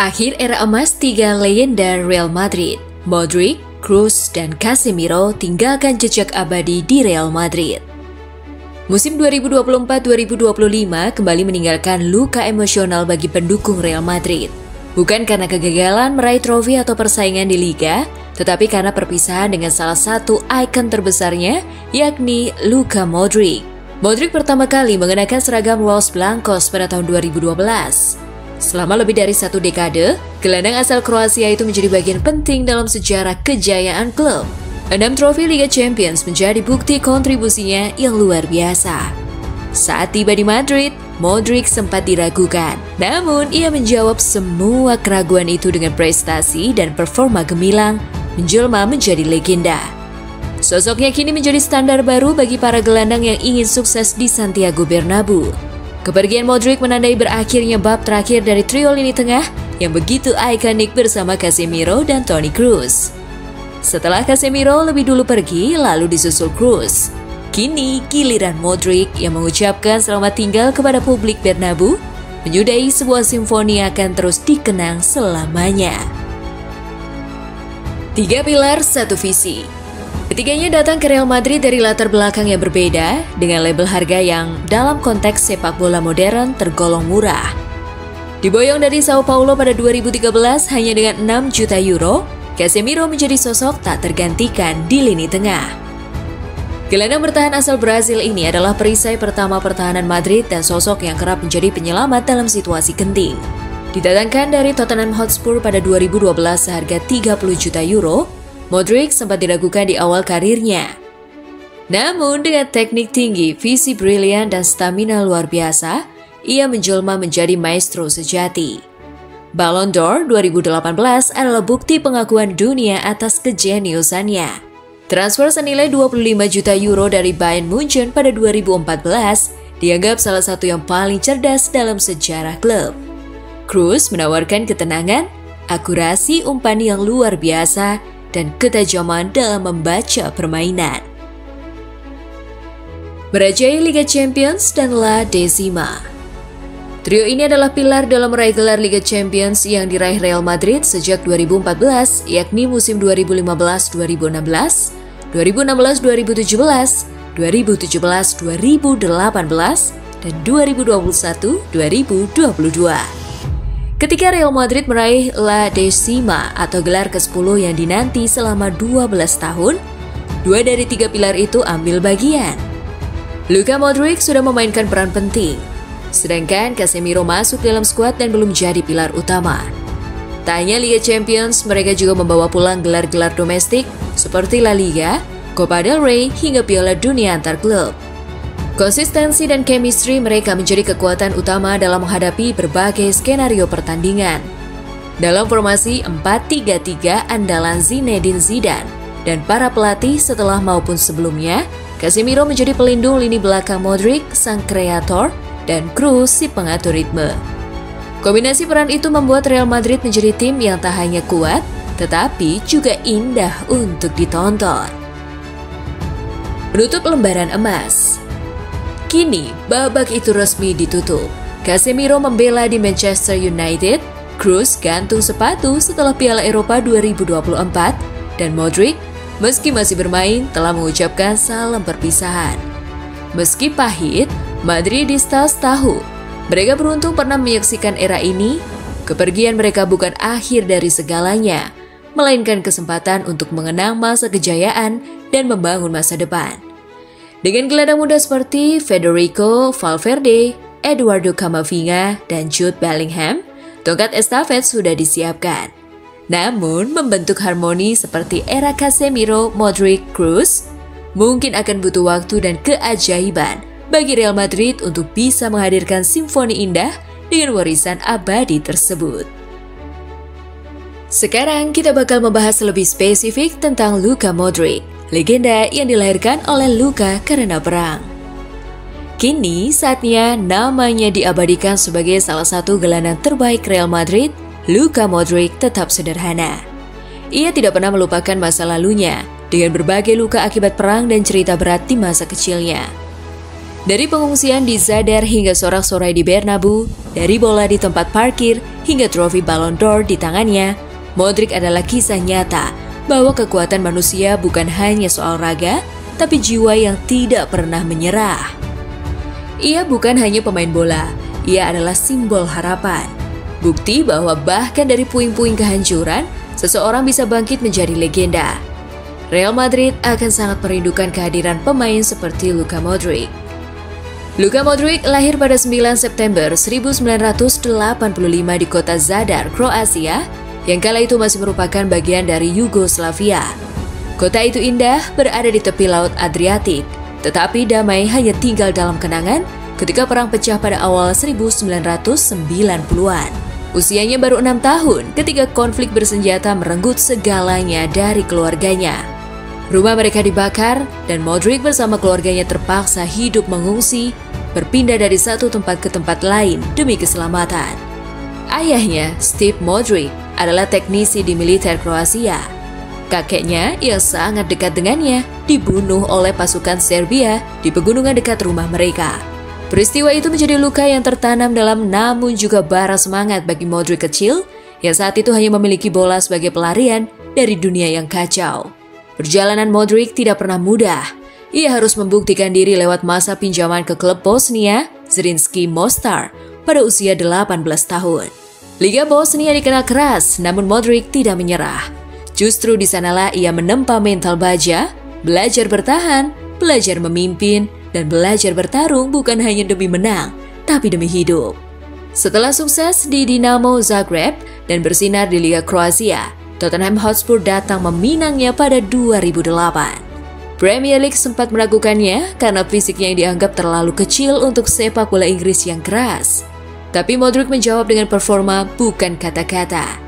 Akhir era emas tiga legenda Real Madrid, Modric, Kroos, dan Casemiro tinggalkan jejak abadi di Real Madrid. Musim 2024-2025 kembali meninggalkan luka emosional bagi pendukung Real Madrid. Bukan karena kegagalan meraih trofi atau persaingan di Liga, tetapi karena perpisahan dengan salah satu ikon terbesarnya, yakni Luka Modric. Modric pertama kali mengenakan seragam Los Blancos pada tahun 2012. Selama lebih dari satu dekade, gelandang asal Kroasia itu menjadi bagian penting dalam sejarah kejayaan klub. 6 trofi Liga Champions menjadi bukti kontribusinya yang luar biasa. Saat tiba di Madrid, Modric sempat diragukan. Namun, ia menjawab semua keraguan itu dengan prestasi dan performa gemilang, menjelma menjadi legenda. Sosoknya kini menjadi standar baru bagi para gelandang yang ingin sukses di Santiago Bernabeu. Kepergian Modric menandai berakhirnya bab terakhir dari trio lini tengah yang begitu ikonik bersama Casemiro dan Toni Kroos. Setelah Casemiro lebih dulu pergi, lalu disusul Kroos. Kini giliran Modric yang mengucapkan selamat tinggal kepada publik Bernabeu, menyudahi sebuah simfoni yang akan terus dikenang selamanya. 3 pilar, 1 visi. Ketiganya datang ke Real Madrid dari latar belakang yang berbeda, dengan label harga yang dalam konteks sepak bola modern tergolong murah. Diboyong dari Sao Paulo pada 2013 hanya dengan 6 juta euro, Casemiro menjadi sosok tak tergantikan di lini tengah. Gelandang bertahan asal Brazil ini adalah perisai pertama pertahanan Madrid dan sosok yang kerap menjadi penyelamat dalam situasi genting. Didatangkan dari Tottenham Hotspur pada 2012 seharga 30 juta euro, Modric sempat diragukan di awal karirnya. Namun dengan teknik tinggi, visi brilian, dan stamina luar biasa, ia menjelma menjadi maestro sejati. Ballon d'Or 2018 adalah bukti pengakuan dunia atas kejeniusannya. Transfer senilai 25 juta euro dari Bayern Munchen pada 2014 dianggap salah satu yang paling cerdas dalam sejarah klub. Kroos menawarkan ketenangan, akurasi umpan yang luar biasa, dan ketajaman dalam membaca permainan. Merajai Liga Champions dan La Decima. Trio ini adalah pilar dalam meraih gelar Liga Champions yang diraih Real Madrid sejak 2014, yakni musim 2015-2016, 2016-2017, 2017-2018, dan 2021-2022. Ketika Real Madrid meraih La Decima atau gelar ke-10 yang dinanti selama 12 tahun, 2 dari 3 pilar itu ambil bagian. Luka Modric sudah memainkan peran penting, sedangkan Casemiro masuk dalam skuad dan belum jadi pilar utama. Tak hanya Liga Champions, mereka juga membawa pulang gelar-gelar domestik seperti La Liga, Copa del Rey, hingga Piala Dunia antar klub. Konsistensi dan chemistry mereka menjadi kekuatan utama dalam menghadapi berbagai skenario pertandingan. Dalam formasi 4-3-3 andalan Zinedine Zidane dan para pelatih setelah maupun sebelumnya, Casemiro menjadi pelindung lini belakang Modric, sang kreator, dan Kroos si pengatur ritme. Kombinasi peran itu membuat Real Madrid menjadi tim yang tak hanya kuat, tetapi juga indah untuk ditonton. Menutup lembaran emas. Kini, babak itu resmi ditutup. Casemiro membela di Manchester United, Kroos gantung sepatu setelah Piala Eropa 2024, dan Modric, meski masih bermain, telah mengucapkan salam perpisahan. Meski pahit, Madridistas tahu, mereka beruntung pernah menyaksikan era ini. Kepergian mereka bukan akhir dari segalanya, melainkan kesempatan untuk mengenang masa kejayaan dan membangun masa depan. Dengan gelandang muda seperti Federico Valverde, Eduardo Camavinga, dan Jude Bellingham, tongkat estafet sudah disiapkan. Namun, membentuk harmoni seperti era Casemiro, Modric, Kroos, mungkin akan butuh waktu dan keajaiban bagi Real Madrid untuk bisa menghadirkan simfoni indah dengan warisan abadi tersebut. Sekarang kita bakal membahas lebih spesifik tentang Luka Modric, legenda yang dilahirkan oleh luka karena perang. Kini saatnya namanya diabadikan sebagai salah satu gelandang terbaik Real Madrid. Luka Modric tetap sederhana. Ia tidak pernah melupakan masa lalunya dengan berbagai luka akibat perang dan cerita berat di masa kecilnya. Dari pengungsian di Zadar hingga sorak-sorai di Bernabeu, dari bola di tempat parkir hingga trofi Ballon d'Or di tangannya, Modric adalah kisah nyata bahwa kekuatan manusia bukan hanya soal raga, tapi jiwa yang tidak pernah menyerah. Ia bukan hanya pemain bola, ia adalah simbol harapan. Bukti bahwa bahkan dari puing-puing kehancuran, seseorang bisa bangkit menjadi legenda. Real Madrid akan sangat merindukan kehadiran pemain seperti Luka Modric. Luka Modric lahir pada 9 September 1985 di kota Zadar, Kroasia, yang kala itu masih merupakan bagian dari Yugoslavia. Kota itu indah, berada di tepi Laut Adriatik, tetapi damai hanya tinggal dalam kenangan ketika perang pecah pada awal 1990-an. Usianya baru 6 tahun ketika konflik bersenjata merenggut segalanya dari keluarganya. Rumah mereka dibakar dan Modric bersama keluarganya terpaksa hidup mengungsi, berpindah dari satu tempat ke tempat lain demi keselamatan. Ayahnya, Steve Modric, adalah teknisi di militer Kroasia. Kakeknya, yang sangat dekat dengannya, dibunuh oleh pasukan Serbia di pegunungan dekat rumah mereka. Peristiwa itu menjadi luka yang tertanam dalam namun juga bara semangat bagi Modric kecil yang saat itu hanya memiliki bola sebagai pelarian dari dunia yang kacau. Perjalanan Modric tidak pernah mudah. Ia harus membuktikan diri lewat masa pinjaman ke klub Bosnia, Zrinjski Mostar, pada usia 18 tahun. Liga Bosnia dikenal keras, namun Modric tidak menyerah. Justru di sanalah ia menempa mental baja, belajar bertahan, belajar memimpin, dan belajar bertarung bukan hanya demi menang, tapi demi hidup. Setelah sukses di Dinamo Zagreb dan bersinar di Liga Kroasia, Tottenham Hotspur datang meminangnya pada 2008. Premier League sempat meragukannya karena fisiknya yang dianggap terlalu kecil untuk sepak bola Inggris yang keras. Tapi Modric menjawab dengan performa bukan kata-kata.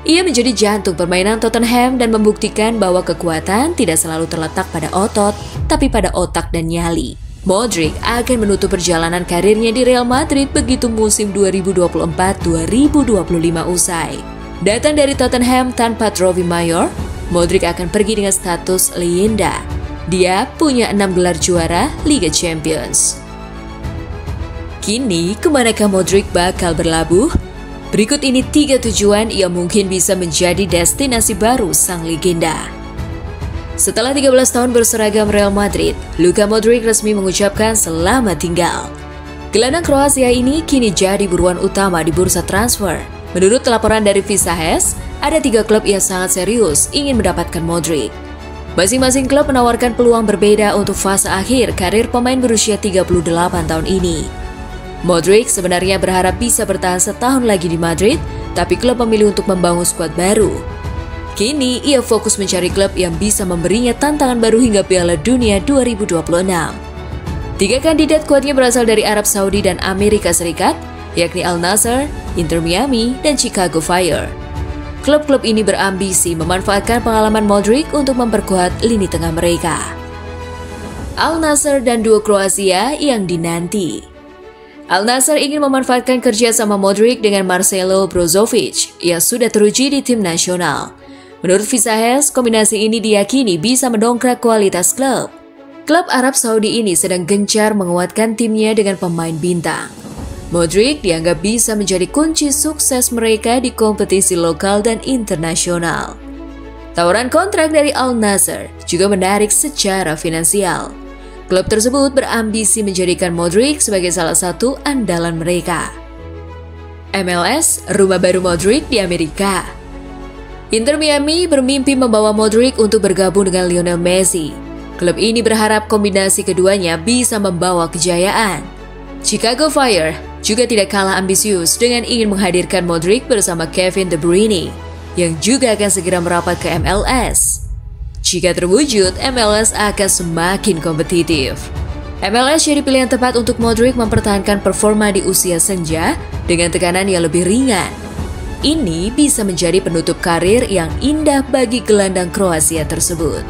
Ia menjadi jantung permainan Tottenham dan membuktikan bahwa kekuatan tidak selalu terletak pada otot, tapi pada otak dan nyali. Modric akan menutup perjalanan karirnya di Real Madrid begitu musim 2024-2025 usai. Datang dari Tottenham tanpa trofi mayor, Modric akan pergi dengan status legenda. Dia punya 6 gelar juara Liga Champions. Kini, kemanakah Modric bakal berlabuh? Berikut ini 3 tujuan yang mungkin bisa menjadi destinasi baru sang legenda. Setelah 13 tahun berseragam Real Madrid, Luka Modric resmi mengucapkan selamat tinggal. Gelandang Kroasia ini kini jadi buruan utama di bursa transfer. Menurut laporan dari Visahes, ada 3 klub yang sangat serius ingin mendapatkan Modric. Masing-masing klub menawarkan peluang berbeda untuk fase akhir karir pemain berusia 38 tahun ini. Modric sebenarnya berharap bisa bertahan setahun lagi di Madrid, tapi klub memilih untuk membangun skuad baru. Kini, ia fokus mencari klub yang bisa memberinya tantangan baru hingga Piala Dunia 2026. 3 kandidat kuatnya berasal dari Arab Saudi dan Amerika Serikat, yakni Al Nassr, Inter Miami, dan Chicago Fire. Klub-klub ini berambisi memanfaatkan pengalaman Modric untuk memperkuat lini tengah mereka. Al Nassr dan duo Kroasia yang dinanti. Al Nassr ingin memanfaatkan kerjasama Modric dengan Marcelo Brozovic yang sudah teruji di tim nasional. Menurut Visahes, kombinasi ini diyakini bisa mendongkrak kualitas klub. Klub Arab Saudi ini sedang gencar menguatkan timnya dengan pemain bintang. Modric dianggap bisa menjadi kunci sukses mereka di kompetisi lokal dan internasional. Tawaran kontrak dari Al Nassr juga menarik secara finansial. Klub tersebut berambisi menjadikan Modric sebagai salah satu andalan mereka. MLS, rumah baru Modric di Amerika. Inter Miami bermimpi membawa Modric untuk bergabung dengan Lionel Messi. Klub ini berharap kombinasi keduanya bisa membawa kejayaan. Chicago Fire juga tidak kalah ambisius dengan ingin menghadirkan Modric bersama Kevin De Bruyne yang juga akan segera merapat ke MLS. Jika terwujud, MLS akan semakin kompetitif. MLS jadi pilihan tepat untuk Modric mempertahankan performa di usia senja dengan tekanan yang lebih ringan. Ini bisa menjadi penutup karir yang indah bagi gelandang Kroasia tersebut.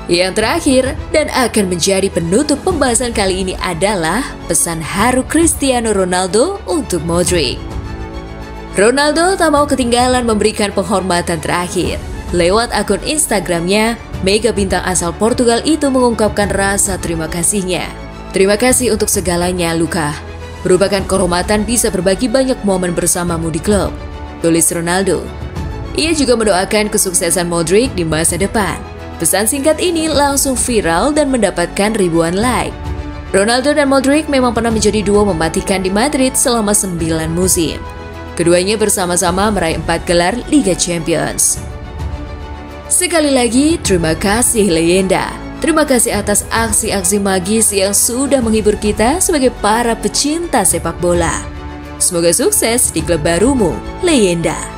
Yang terakhir dan akan menjadi penutup pembahasan kali ini adalah pesan haru Cristiano Ronaldo untuk Modric. Ronaldo tak mau ketinggalan memberikan penghormatan terakhir. Lewat akun Instagramnya, mega bintang asal Portugal itu mengungkapkan rasa terima kasihnya. Terima kasih untuk segalanya, Luka. Merupakan kehormatan bisa berbagi banyak momen bersamamu di klub, tulis Ronaldo. Ia juga mendoakan kesuksesan Modric di masa depan. Pesan singkat ini langsung viral dan mendapatkan ribuan like. Ronaldo dan Modric memang pernah menjadi duo mematikan di Madrid selama 9 musim. Keduanya bersama-sama meraih 4 gelar Liga Champions. Sekali lagi, terima kasih legenda. Terima kasih atas aksi-aksi magis yang sudah menghibur kita sebagai para pecinta sepak bola. Semoga sukses di klub barumu, legenda.